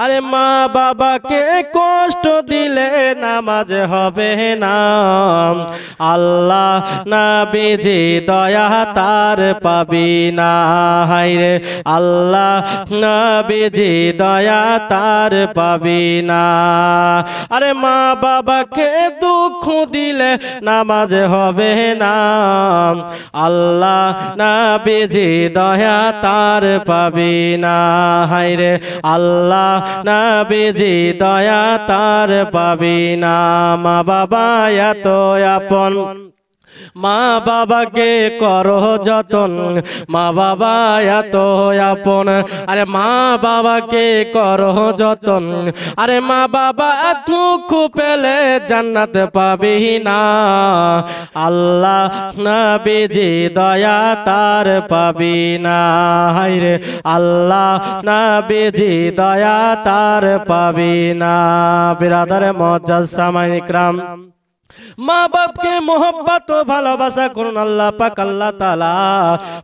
আরে মা বাবাকে কষ্ট দিলে নামাজ হবে না। আল্লাহ নবীজি দয়া তার পাবি না। হায়রে আল্লাহ নবীজি দয়া তার পাবি না। আরে মা বাবাকে দুঃখ দিলে নামাজ হবে না। আল্লাহ নবীজি দয়া তার পাবি না। হায়রে আল্লাহ নবীজি দয়া তার পাবি না। মা বাবা এত আপন, মা বাবাকে করো যতন, মা বাবা এত আপন, আরে মা বাবাকে করো যতন। আরে মা বাবা দুঃখ পেলে জান্নাত পাবি না। আল্লাহ নবীজি দয়া তার পাবি না। হায়রে আল্লাহ নবীজি দয়া তার পাবি না। বিরাদারে মুআজ্জাজ সামাঈন ইকরাম, মা বাপকে মোহব্বত ও ভালোবাসা করুন। আল্লাহ পাক আল্লাহ তাআলা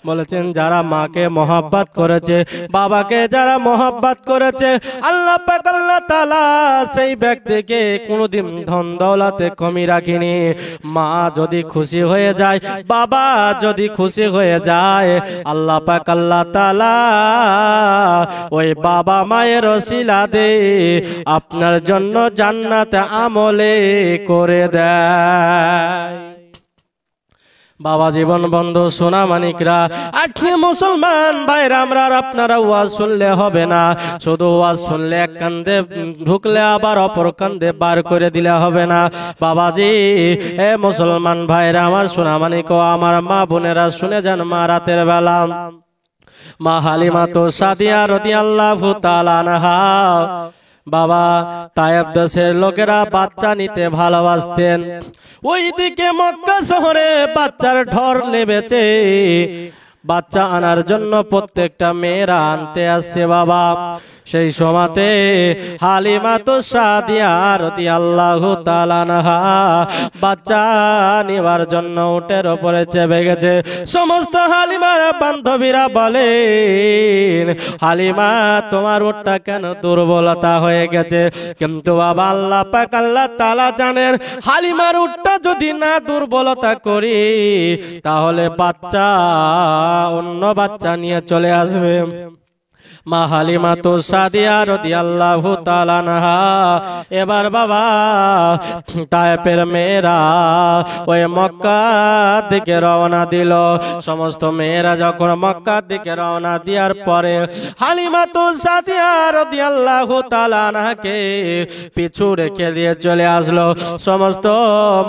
বলেছেন যারা মাকে মোহব্বত করেছে, বাবাকে যারা মোহব্বত করেছে, আল্লাহ পাক আল্লাহ তাআলা সেই ব্যক্তিকে কোনোদিন ধন দৌলতে কমি রাখেনি। মা যদি খুশি হয়ে যায়, বাবা যদি খুশি হয়ে যায়, আল্লাহ পাক আল্লাহ তাআলা ওই বাবা মায়ের ওসিলা দে আপনার জন্য জান্নাত আমলে করে দেয়। বাবা জীবন বন্ধু সোনা মানিকরা, আজকে মুসলমান ভাইরা আমরা আপনারা ওয়াজ শুনলে হবে না, শুধু ওয়াজ শুনলে এক কান্দে ঢুকলে আবার অপর কান্দে বার করে দিলে হবে না। বাবাজি এ মুসলমান ভাইরা আমার সোনা মানিক, আমার মা বোনেরা শুনে যান, মা রাতের বেলা মা হালিমা তো সাদিয়া রাদিয়াল্লাহু তাআলা আনহা, বাবা তায়েব দেশের লোকেরা বাচ্চা নিতে ভালোবাসতেন। ওইদিকে মক্কা শহরে বাচ্চার ঢর লেবেছে, বাচ্চা আনার জন্য প্রত্যেকটা মেয়েরা আনতে আসছে। বাবা সেই সময়তে হালিমা তো সাদিয়া রাদিয়াল্লাহু তাআলা আনহা বাচ্চা নেবার জন্য উটের উপরে চেপে গেছে। সমস্ত হালিমার বান্ধবীরা বলেন, হালিমা তোমার উটটা কেন দুর্বলতা হয়ে গেছে? কিন্তু বাবা আল্লাহ পাক আল্লাহ তাআলা জানেন, হালিমার উটটা যদি না দুর্বলতা করি তাহলে বাচ্চা অন্য বাচ্চা নিয়ে চলে আসবে। মা হালিমা তো সাদিয়া রাদিয়াল্লাহু তাআলা আনহা এবার বাবা তায়েফের মেয়েরা ওই মক্কার দিকে রওনা দিল। সমস্ত মেয়েরা যখন মক্কার দিকে রওনা দেওয়ার পরে হালিমা তো সাদিয়া রাদিয়াল্লাহু তাআলা আনহাকে পিছু রেখে দিয়ে চলে আসলো। সমস্ত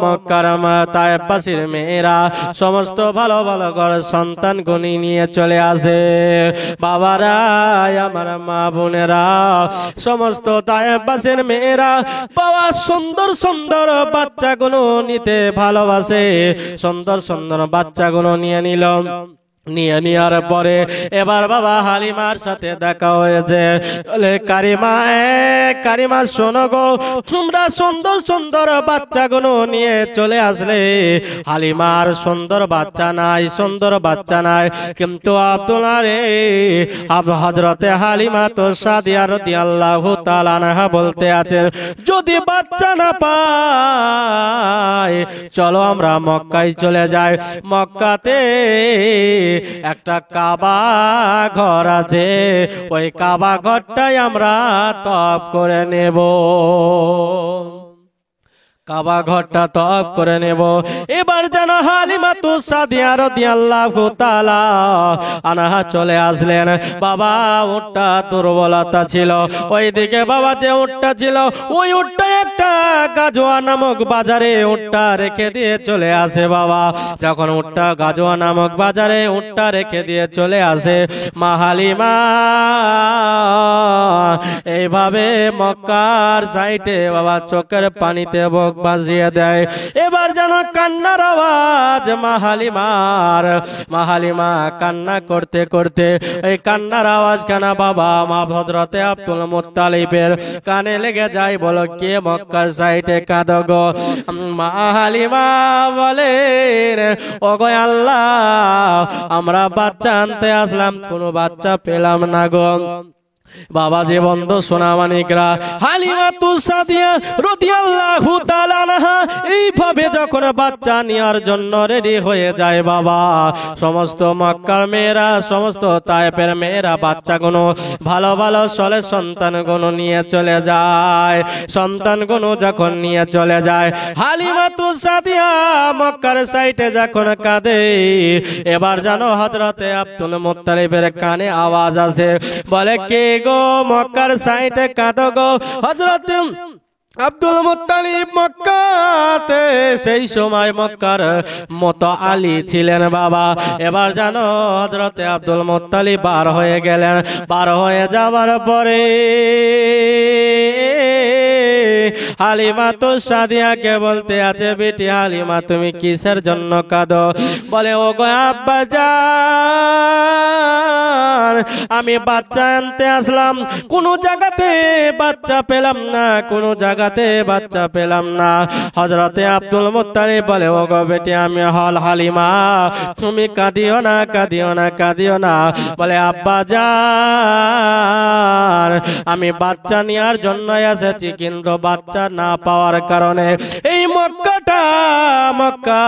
মক্কার তায়েফবাসীর মেয়েরা সমস্ত ভালো ভালো করে সন্তান গুনি নিয়ে চলে আসে। বাবারা আমার মা বোনেরা, সমস্ত তায়েফবাসীর মেয়েরা বাবা সুন্দর সুন্দর বাচ্চাগুলো নিতে ভালোবাসে, সুন্দর সুন্দর বাচ্চাগুলো নিয়ে নিল। নিয়ে নেওয়ার পরে এবার বাবা হালিমার সাথে দেখা হয়েছে। বলে কারিমা, কারিমা শোনো গো, তোমরা সুন্দর সুন্দর বাচ্চাগুলো নিয়ে চলে আসলে, হালিমার সুন্দর বাচ্চা নাই, সুন্দর বাচ্চা নাই। কিন্তু আব্দুল্লাহ রে, হযরতে হালিমা তো সাদিয়া রাদিয়াল্লাহু তাআলা আনহা বলতে আছেন, যদি বাচ্চা না পাই চলো আমরা মক্কায় চলে যাই। মক্কাতে একটা কাবা ঘর আছে, ওই কাবা ঘরটাই আমরা তওয়াফ করে নেব, কাবা ঘরটা তওয়াফ করে নেব। এবার যেন হালিমা তো সাদিয়া রাদিয়াল্লাহু তাআলা আনহা চলে আসলেন। বাবা উটটা দুর্বলতা ছিল, ওইদিকে বাবা যে উটটা ছিল ওই উটটা একটা গাজোয়া নামক বাজারে উটটা রেখে দিয়ে চলে আসে। বাবা যখন উটটা গাজোয়া নামক বাজারে উটটা রেখে দিয়ে চলে আসে, মা হালিমা এইভাবে মক্কার সাইটে বাবা চোখের পানিতে বুক বাজিয়ে দেয়। এবার যেন কান্নার আওয়াজ মা হালিমা কান্না করতে করতে, এই কান্নার আওয়াজ কানা বাবা মা হযরতে আব্দুল মুত্তালিবের কানে লেগে যায়। বলো কে মক্কার সাইটে কাঁদো গো? মা হালিমা বলেন, ওগো আল্লাহ, আমরা বাচ্চা আনতে আসলাম, কোনো বাচ্চা পেলাম না গো। বাবাজি বন্ধু সোনামানিকরা, হালিমাতুস সাদিয়া রাদিয়াল্লাহু তাআলা আনহা এইভাবে যখন বাচ্চা নেওয়ার জন্য রেডি হয়ে যায় বাবা, সমস্ত মক্কার মেয়েরা, সমস্ত তায়েফের মেয়েরা বাচ্চাগুলো ভালো ভালো সলে সন্তানগুলো নিয়ে চলে যায়। সন্তানগুলো যখন নিয়ে চলে যায়, হালিমাতুস সাদিয়া মক্কার সাইডে যখন কাঁদে, এবার জানো হযরতে আব্দুল মুত্তালিবের কানে আওয়াজ আসে, বলে কে গো মক্কার সাইডে কাঁদো গো? হযরত আব্দুল মুত্তালিব মক্কাতে সেই সময় মক্কার মতো আলী ছিলেন বাবা। এবার জানো হযরতে আব্দুল মুত্তালিব বার হয়ে গেলেন। বার হয়ে যাওয়ার পরে হালিমাতুস সাদিয়াকে বলতে আছে, বেটি হালিমা তুমি কিসের জন্য কাঁদো? বলে ও গো আব্বাজান, আমি বাচ্চা আনতে আসলাম, কোন জায়গাতে বাচ্চা পেলাম না, কোন জায়গাতে বাচ্চা পেলাম না। হযরতে আব্দুল মুত্তালিব বলে ও গো বেটি আমি হালিমা তুমি কাঁদিও না, কাঁদিও না, কাঁদিও না। বলে আব্বাজান আমি বাচ্চা নেওয়ার জন্য এসেছি, কিন্তু বাচ্চা না পাওয়ার কারণে এই মক্কা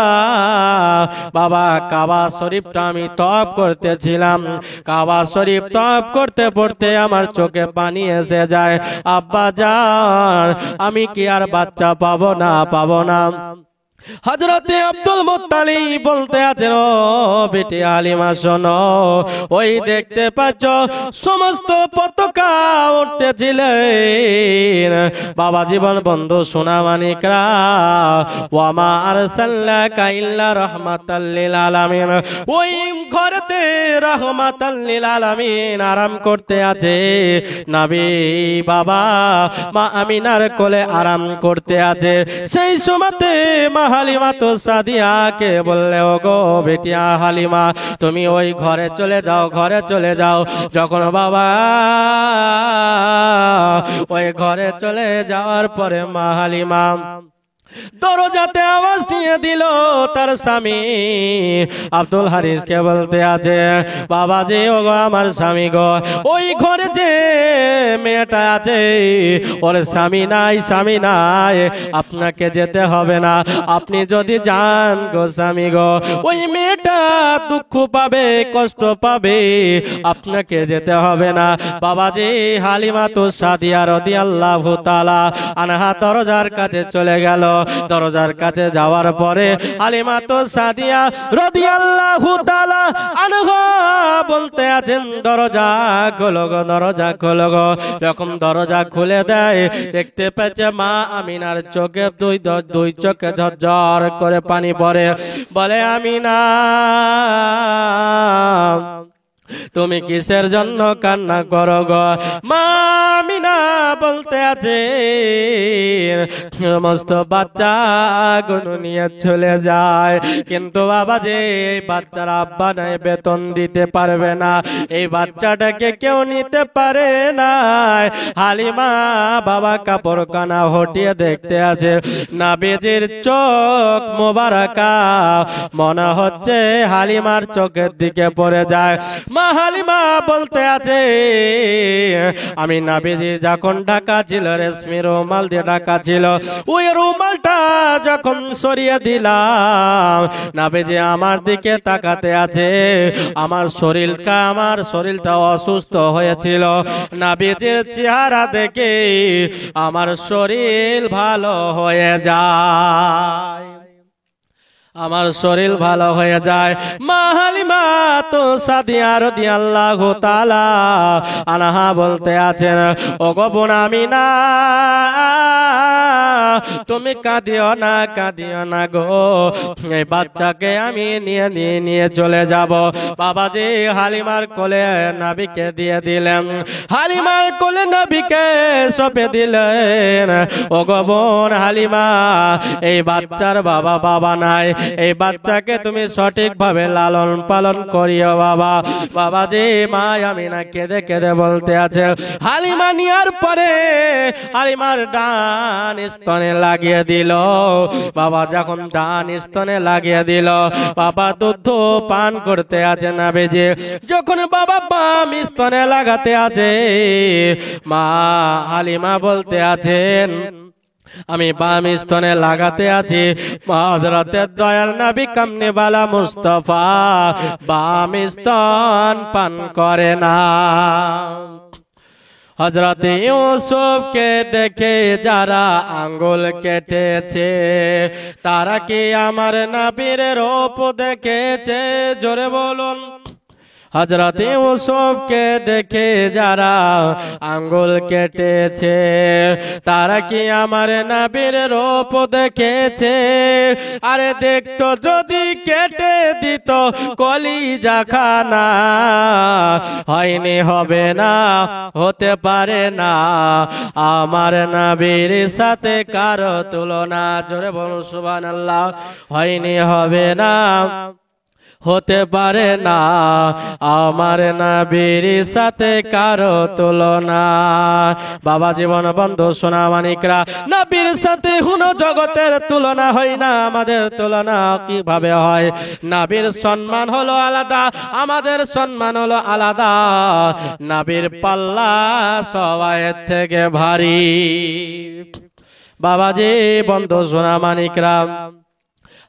বাবা কাবা শরীফটা আমি তওয়াফ করতেছিলাম, কাবা শরীফ তওয়াফ করতে পড়তে আমার চোখে পানি এসে যায়। আব্বাজান আমি কি আর বাচ্চা পাবো না, পাবো না? হযরতে আব্দুল মুত্তালিব বলতে আছেন, ও বেটি হালিমা শোনো, ওই দেখতে পাচ্ছ সমস্ত পতাকা উঠতেছিলেন বাবা জীবন বন্ধু সোনামানিকরা, ওয়ামা আরসালনাকা ইল্লা রাহমাতাল লিল আলামিন, ওই ঘরেতে রাহমাতাল লিল আলামিন আরাম করতে আছে নবী বাবা মা আমিনার কোলে আরাম করতে আছে। সেই সময়তে হালিমাতুস সাদিয়াকে বললে ও গো বেটিয়া হালিমা তুমি ওই ঘরে চলে যাও, ঘরে চলে যাও। যখন বাবা ওই ঘরে চলে যাওয়ার পরে মা হালিমা দরজাতে আওয়াজ দিয়ে দিল তার স্বামী আব্দুল হারিসকে বলতে আছে, বাবা যে ও গো আমার স্বামী গো, ওই ঘরে যে মেয়েটা আছে ওর স্বামী নাই, স্বামী নাই, আপনাকে যেতে হবে না, আপনি যদি যান গো স্বামী গো ওই মেয়েটা দুঃখ পাবে, কষ্ট পাবে, আপনাকে যেতে হবে না। বাবা যে হালিমাতুস সাদিয়া রাদিয়াল্লাহু তাআলা আনহা দরজার কাছে চলে গেল। দরজার কাছে যাওয়ার পরে হালিমাতুস সাদিয়া রাদিয়াল্লাহু তাআলা আনহা বলতে আছেন, দরজা খোলো গো, দরজা খোলো গো। যখন দরজা খুলে দেয় দেখতে পেয়েছে মা আমিনার চোখে দুই চোখে ঝরঝর করে পানি পড়ে। বলে আমিনা তুমি কিসের জন্য কান্না করো গো? মা আমিনা বলতে আছে সমস্ত বাচ্চা গুলো নিয়ে চলে যায়, কিন্তু বাবা যে এই বাচ্চার আব্বা নাই, বেতন দিতে পারবে না, এই বাচ্চাটাকে কেউ নিতে পারে না। হালিমা বাবা কাপড় কানা হটিয়ে দেখতে আছে, নবীজির চোখ মোবারকা মনে হচ্ছে হালিমার চোখের দিকে পড়ে যায়। মা হালিমা বলতে আছে আমি নবীজি যখন ঢাকা ছিল রেশমি রুমাল দিয়ে ঢাকা ছিল, ওই রুমালটা যখন সরিয়ে দিলাম নবীজি আমার দিকে তাকাতে আছে। আমার শরীরটা অসুস্থ হয়েছিল, নবীজির চেহারা দেখে আমার শরীর ভালো হয়ে যায়, আমার শরীর ভালো হয়ে যায়। মা হালিমাতুস সাদিয়া রাদিয়াল্লাহু তাআলা আনহা বলতে আছেন, ও গো বোন আমিনা তুমি কাঁদিও না, কাঁদিও না গো, এই বাচ্চাকে আমি নিয়ে চলে যাব। বাবা যে হালিমার কোলে নবীকে দিয়ে দিলেন, হালিমার কোলে নবীকে সঁপে দিলেন। ও গো বোন হালিমা এই বাচ্চার বাবা নাই, এই বাচ্চাকে তুমি সঠিকভাবে লালন পালন করিও বাবা। বাবা যে মা আমিনা কেঁদে কেঁদে বলতে আছে। হালিমা নিয়ার পরে হালিমার ডান স্তনে স্তনে লাগিয়ে দিল। বাবা যখন ডান স্তনে লাগিয়ে দিল, বাবা দুধ পান করতে আছে না বেজে, যখন বাবা বাম স্তনে লাগাতে আছে, মা হালিমা বলতে আছেন আমি বাম স্তনে লাগাতে আছি। হযরতের দয়ার নবী কামনেওয়ালা মুস্তাফা বাম স্তন পান করে না। হযরত ইউসুফকে দেখে যারা আঙ্গুল কেটেছে, তারা কি আমার নবীর রূপ দেখেছে? জোরে বলুন। হযরত ইউসুফকে দেখে যারা আঙ্গুল কেটেছে, তারা কি আমার নবীর রূপ দেখেছে? আরে দেখতো যদি কেটে দিত কলিজা খানা, হয়নি হবে না, হতে পারে না আমার নবীর সাথে কারো তুলনা। জোরে বলুন সুবহানাল্লাহ। হয়নি হবে না, হতে পারে না আমার নবীর সাথে কারো তুলনা। বাবা জীবন বন্ধু সোনা মানিকরা, নবীর সাথে কোনো জগতের তুলনা হয় না। আমাদের তুলনা কিভাবে হয়? নবীর সম্মান হলো আলাদা, আমাদের সম্মান হলো আলাদা। নবীর পাল্লা সবাইয়ের থেকে ভারী। বাবাজি বন্ধু সোনা মানিকরা,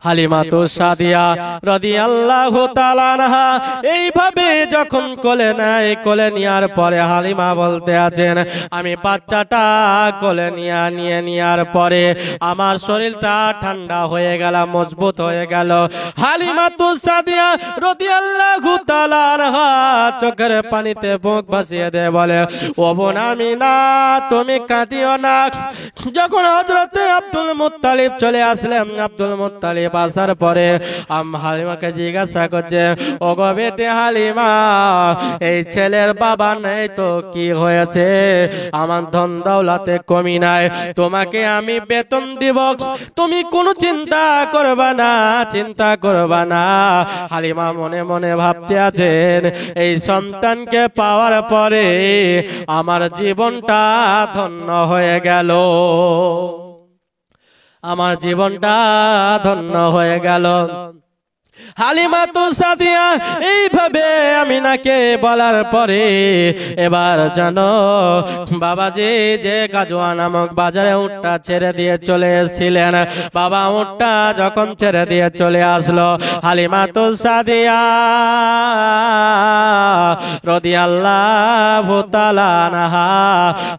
হালিমাতু সাদিয়া রাদিয়াল্লাহু তাআলা আনহা এইভাবে যখন কোলে নেয়, কোলে নেওয়ার পরে হালিমা বলতে আছেন আমি বাচ্চাটা কোলে নিয়ে নেওয়ার পরে আমার শরীরটা ঠান্ডা হয়ে গেল, মজবুত হয়ে গেল। হালিমাতু সাদিয়া রাদিয়াল্লাহু তাআলা আনহা চোখের পানিতে মুখ ভাসিয়ে দেয়, বলে ও বোন আমিনা তুমি কাঁদিও না। যখন হযরতে আব্দুল মুত্তালিব চলে আসলেন, আব্দুল মুত্তালিব আসার পরে হালিমাকে জিজ্ঞাসা করছে, ওগো বেটে হালিমা, এই ছেলের বাবা নেই তো কি হয়েছে? আমার ধন দৌলতে কমি নাই, তোমাকে আমি বেতন দিব, তুমি কোনো চিন্তা করবা না, চিন্তা করবা না। হালিমা মনে মনে ভাবতে আছেন এই সন্তানকে পাওয়ার পরে আমার জীবনটা ধন্য হয়ে গেল, আমার জীবনটা ধন্য হয়ে গেল। হালিমাতু সাদিয়া এইভাবে আমিনাকে বলার পরে এবার জানো বাবাজি যে গাজোয়া নামক বাজারে উটটা ছেড়ে দিয়ে চলে এসেছিলেন, বাবা উটটা যখন ছেড়ে দিয়ে চলে আসলো, হালিমাতু সাদিয়া রাদিয়াল্লাহু তাআলা আনহা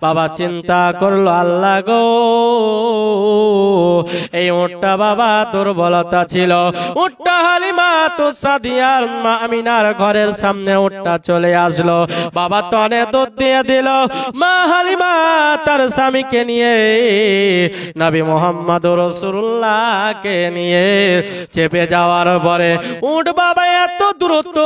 বাবা চিন্তা করলো, আল্লাহ গো এই উটটা বাবা দুর্বলতা ছিল, উটটা হালিমাতু সাদিয়ার মা আমিনার ঘরের সামনে উটটা চলে আসলো, বাবা তনে দুধ দিয়ে দিল। মা হালিমা তার স্বামীকে নিয়ে নবী মুহাম্মদুর রাসূলুল্লাহকে নিয়ে চেপে যাওয়ার পরে উট বাবা এত দ্রুত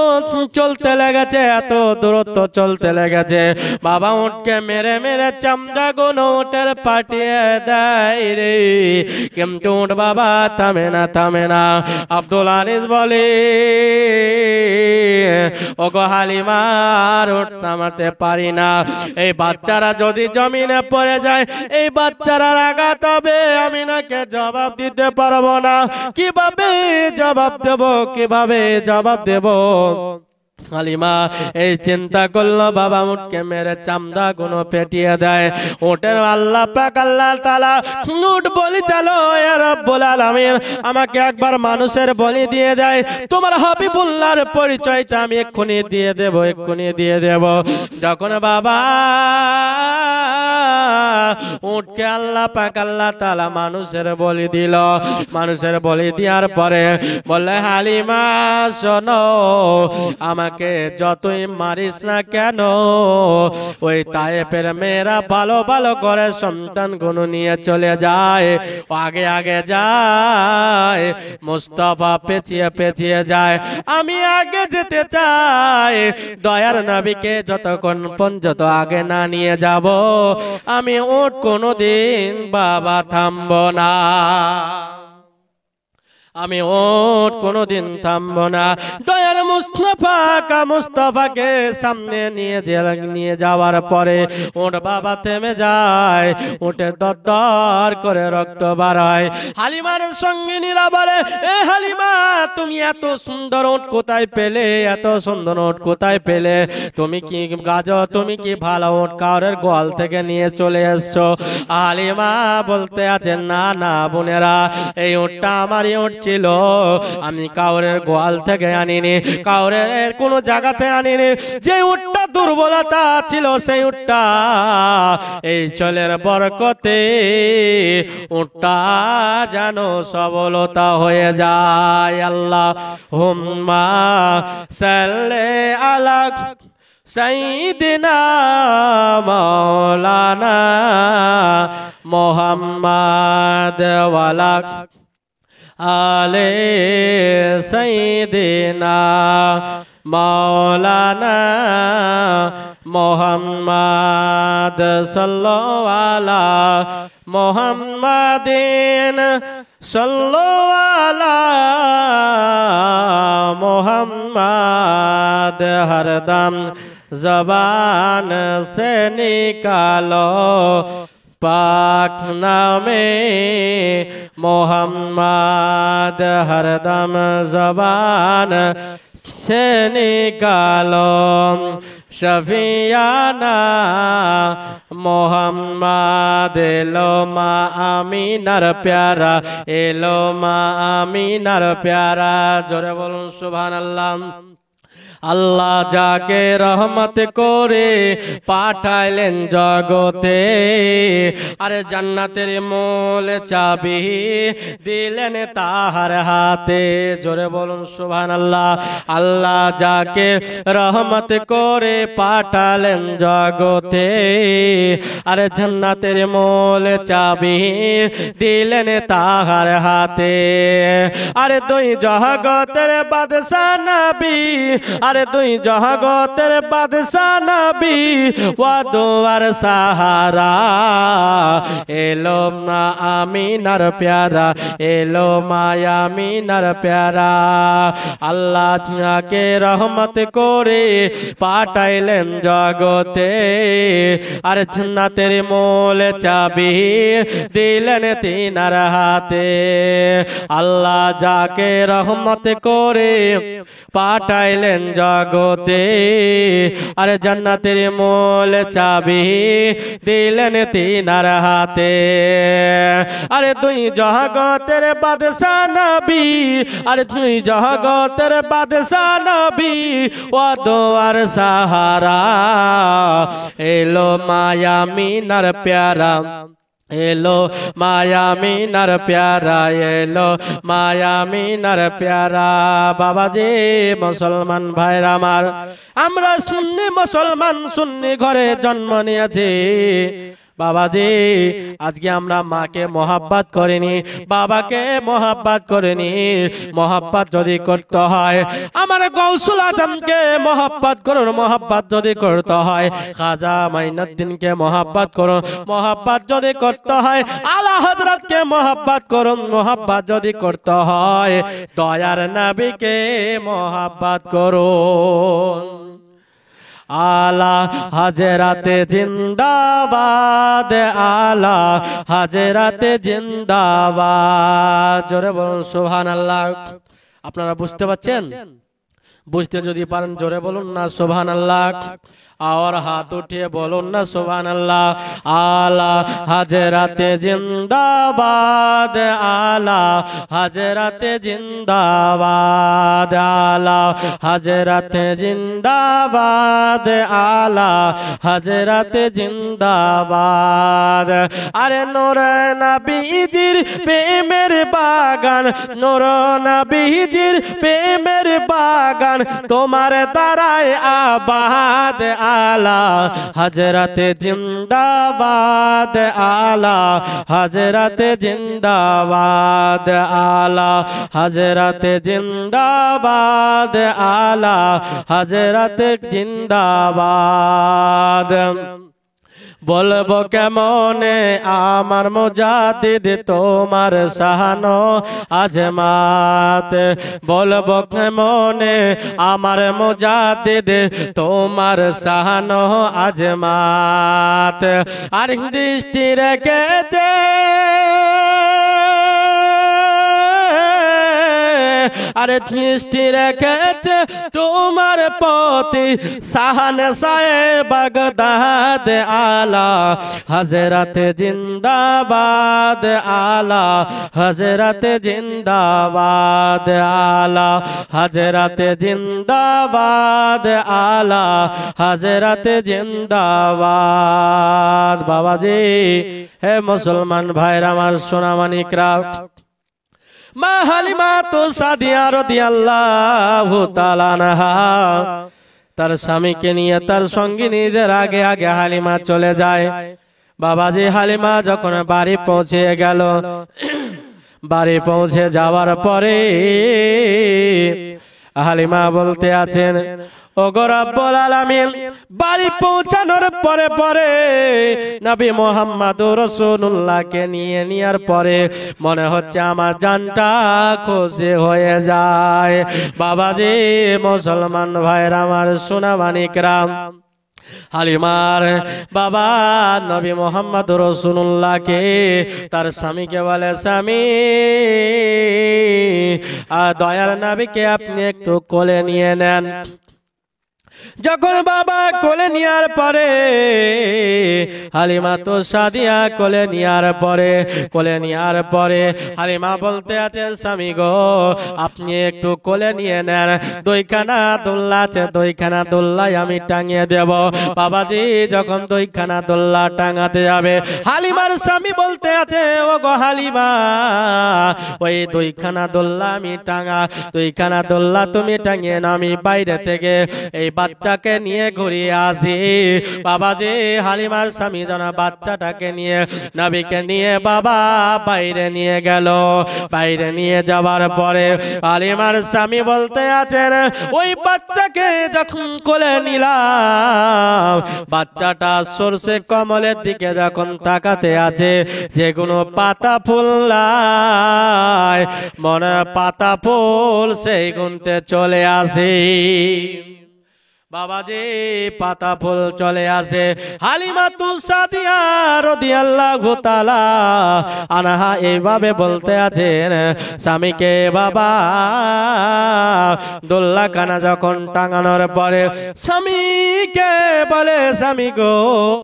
চলতে লেগেছে, এত দ্রুত চলতে লেগেছে, বাবা উটকে মেরে মেরে চামড়া গুলো উটের পাঠিয়ে দেয় রে, কিন্তু উট বাবা থামে না, থামে না। আব্দুল আনিস বলে ওগো হালিমা উট থামাতে পারি না, এই বাচ্চারা যদি জমিনে পড়ে যায়, এই বাচ্চারা আঘাত হবে, আমি নাকি জবাব দিতে পারবো না, কিভাবে জবাব দেব, কিভাবে জবাব দেব? হালিমা এই চিন্তা করলো, বাবা উটকে মেরে চামড়া গুলো পেটিয়ে দেয়। উটের আল্লাহ পাক আল্লাহ তাআলা উট বলি চালো ইয়া রাব্বুল আলামিন আমাকে একবার মানুষের বলি দিয়ে দেয়, তোমার হাবিবুল্লাহর পরিচয়টা আমি এক্ষুনি দিয়ে দেব, এক্ষুনি দিয়ে দেব। যখন বাবা উটকে আল্লাহ পাক আল্লাহ তাআলা মানুষের বলি দিল, মানুষের বলি দেওয়ার পরে বললে হালিমা শোনো, আমাকে যতই মারিস না কেন, ওই তায়েফের মেয়েরা ভালো ভালো করে সন্তান গুলো নিয়ে চলে যায়, আগে আগে যায়, মুস্তাফা পেছিয়ে পেছিয়ে যায়, আমি আগে যেতে চাই। দয়ার নবীকে যতক্ষণ পর্যন্ত আগে না নিয়ে যাব, আমি উট কোনোদিন বাবা থামবো না। আমি ওট কোনোদিন থামবো না। দয়ার মুস্তাফাকে সামনে নিয়ে যাওয়ার পরে ওট বাবা থেমে যায়, ওটে দরদর করে রক্ত বার হয়। হালিমার সঙ্গিনীরা বলে, এ হালিমা, তুমি এত সুন্দর ওট কোথায় পেলে? এত সুন্দর ওট কোথায় পেলে? তুমি কি তুমি কি ভালো ওট কাউরের গোয়াল থেকে নিয়ে চলে এসছো? হালিমা বলতে আছে, না না বোনেরা, এই ওটটা আমারই ওট ছিল, আমি কাউরের গোয়াল থেকে আনিনি, কাউরের কোন জায়গাতে আনিনি। যে উটটা দুর্বলতা ছিল সেই উটটা এই চলের বরকতে উটটা যেন সবলতা হয়ে যায়। আল্লাহ হুম্মা সাল্লি আলা সাইয়্যিদিনা মাওলানা মুহাম্মাদ ওয়ালা আলে সাইয়্যিদিনা মাওলানা মুহাম্মাদ সাল্লাল্লাহু আলা মুহাম্মাদিন সাল্লাল্লাহু আলা মুহাম্মাদ হরদম জবান से निकालो पाक नामे मोहम्मद हरदम जबान से निकालो शफियाना मोहम्मद एलो मा आमीनार प्यारा, एलो मा आमीनार प्यारा। जोरे बोलुन सुबहानाल्लाह। আল্লাহ যাকে রহমত করে পাঠাইলেন জগতে, আরে জান্নাতের মূল চাবি দিলেন তাহার হাতে। জোরে বলুন সুবহানাল্লাহ। আল্লাহ যাকে রহমত করে পাঠালেন জগতে, আরে জান্নাতের মূল চাবি দিলেন তাহার হাতে। আরে দুই জগতের বাদশা নবী, আরে দুই জগতের বাদশা নবী ওয়া দুয়ার সাহারা, এলো মা আমিনার প্যারা, এলো মা আমিনার প্যারা। আল্লাহ যাকে রহমত করে পাঠাইলেন জগতে, আর জান্নাতের মূল চাবি দিলেন তিনার হাতে। আল্লাহ যাকে রহমত করে পাঠাইলেন জগতে, আরে জান্নাতের মূল চাবি দিলেন তিনার হাতে। আরে দুই জগতের বাদশা নবী, আরে দুই জগতের বাদশা নবী ও দুয়ার সাহারা, এলো মায়া মিনার প্যারা, এলো মায়া মিনার প্যারা, এলো মায়া মিনার প্যারা। বাবাজি মুসলমান ভাইরা আমার, আমরা সুন্নি মুসলমান, সুন্নি ঘরে জন্ম নিয়েছি। বাবাজি আজকে আমরা মাকে মহাব্বত করিনি, বাবাকে মহাব্বত করিনি। মহাব্বত যদি করতে হয় আমার গৌসুল আজমকে মহাব্বত করুন, মহাব্বত যদি করতে হয় খাজা মাইনুদ্দিনকে মহাব্বত করুন, মহাব্বত যদি করতে হয় আলা হযরতকে মহাব্বত করুন, মহাব্বত যদি করতে হয় দয়ার নবীকে মহাব্বত করুন। আলা হাজরাতে জিন্দাবাদ, আলা হাজরাতে জিন্দাবাদ। জোরে বলুন সুবহানাল্লাহ। আপনারা বুঝতে পারছেন? বুঝতে যদি পারেন জোরে বলুন না সুবহানাল্লাহ, और हाथ उठिए बोलो न सुभान अल्लाह। आला हजरते जिंदाबाद, आला हजरते जिंदाबाद, आला हजरते जिंदाबाद, आला हजरते जिंदाबाद। अरे नूर नबीजिर प्रेमेर बागान, नूर नबीजिर प्रेमेर बागान, তোমার দ্বারাই আবাদ। आला हजरत जिंदाबाद, आला हजरत जिंदाबाद, आला हजरत जिंदाबाद, आला हजरत जिंदाबाद। বলবো কেমনে আমার মুজাদ্দিদ তোমার শাহানো আজমাত, বলবো কেমনে আমার মুজাদ্দিদ তোমার শাহানো আজমাত। আর দৃষ্টি রেখেছে আরে দৃষ্টি রেখেছে তোমার প্রতি শাহনশায়ে বাগদাদ আলা হযরত জিন্দাবাদ, আলা হযরত জিন্দাবাদ, আলা হযরত জিন্দাবাদ, আলা হযরত জিন্দাবাদ। বাবাজি, হে মুসলমান ভাইরা আমার, সোনামানিকরা, মা হালিমা তো সাদিয়া রাদিয়াল্লাহু তাআলা আনহা তার স্বামীকে নিয়ে তার সঙ্গিনীদের আগে আগে হালিমা চলে যায়। বাবাজি, হালিমা যখন বাড়ি পৌঁছে গেল, বাড়ি পৌঁছে যাওয়ার পরে হালিমা বলতে আছেন, ওগো রব্বুল আলামিন, বাড়ি পৌঁছানোর পরে পরে নবী মুহাম্মদুর রাসূলুল্লাহকে নিয়ে নেয়ার পরে মনে হচ্ছে আমার জানটা খুশি হয়ে যায়। বাবাজি, মুসলমান ভাইরা আমার, সোনামানিকরা, হালিমার বাবা নবী মুহাম্মদুর রাসূলুল্লাহকে তার স্বামীকে বলে, স্বামী, দয়ার নবীকে আপনি একটু কোলে নিয়ে নেন। যখন বাবা কোলে নেওয়ার পরে হালিমা তো সাদিয়া কোলে নেওয়ার পরে হালিমা বলতে আছেন, স্বামী গো, আপনি একটু কোলে নিয়ে নেন, দুইখানা দোলনা আছে, দুইখানা দোলনায় আমি টাঙিয়ে দেব। বাবাজি, যখন দুইখানা দোলনা টাঙাতে যাবে, হালিমার স্বামী বলতে আছে, ও গো হালিমা, ওই দুইখানা দোলনা আমি টাঙা, দুইখানা দোলনা তুমি টাঙিয়ে না, আমি বাইরে থেকে এই বাচ্চাকে নিয়ে ঘুরিয়ে আসি। বাবাজি, হালিমার স্বামী যেন বাচ্চাটাকে নিয়ে নবীকে নিয়ে বাবা বাইরে নিয়ে গেল। বাইরে নিয়ে যাওয়ার পরে হালিমার স্বামী বলতে আছেন, ওই বাচ্চাকে যখন কোলে নিলাম, বাচ্চাটা সরষে কমলের দিকে যখন তাকাতে আছে, যেগুলো পাতা ফুল নাই, মনে পাতা ফুল সেই গুনতে চলে আসে। বাবাজি, পাতা ফুল চলে আসে। হালিমাতু সাদিয়া রাদিয়াল্লাহু তাআলা আনহা এইভাবে বলতে আছেন স্বামীকে, বাবা দোলনা কানা যখন টাঙানোর পরে স্বামীকে বলে, স্বামী গো,